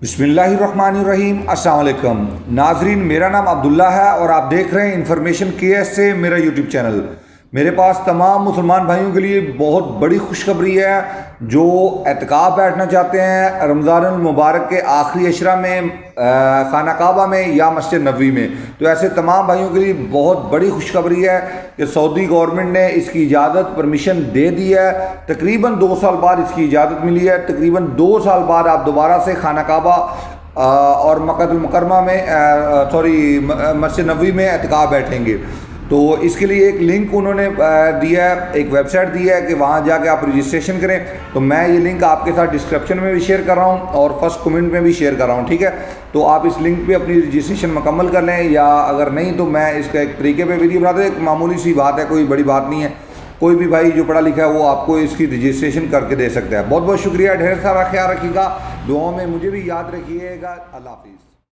बिस्मिल्लाहिर्रहमानिर्रहीम। अस्सलाम वालेकुम नाजरीन, मेरा नाम अब्दुल्ला है और आप देख रहे हैं इन्फॉर्मेशन KS से मेरा यूट्यूब चैनल। मेरे पास तमाम मुसलमान भाइयों के लिए बहुत बड़ी खुशखबरी है जो एतकाफ़ बैठना चाहते हैं रमज़ानुल मुबारक के आखिरी अशरा में खाना काबा में या मस्जिद नबवी में। तो ऐसे तमाम भाइयों के लिए बहुत बड़ी खुशखबरी है कि सऊदी गवर्नमेंट ने इसकी इजाज़त परमिशन दे दी है। तकरीबन 2 साल बाद इसकी इजाज़त मिली है। तकरीबन 2 साल बाद आप दोबारा से खाना काबा और मक्कातुल मुकर्रमा में मस्जिद नबवी में एतकाफ़ बैठेंगे। तो इसके लिए एक लिंक उन्होंने दिया है, एक वेबसाइट दी है कि वहाँ जाके आप रजिस्ट्रेशन करें। तो मैं ये लिंक आपके साथ डिस्क्रिप्शन में भी शेयर कर रहा हूँ और फर्स्ट कमेंट में भी शेयर कर रहा हूँ, ठीक है। तो आप इस लिंक पे अपनी रजिस्ट्रेशन मुकम्मल कर लें, या अगर नहीं तो मैं इसका एक तरीके पे वीडियो बना दूँ। एक मामूली सी बात है, कोई बड़ी बात नहीं है। कोई भी भाई जो पढ़ा लिखा है वो आपको इसकी रजिस्ट्रेशन करके दे सकता है। बहुत बहुत शुक्रिया, ढेर सारा ख्याल रखिएगा, दुआओं में मुझे भी याद रखिएगा। अल्लाह हाफिज़।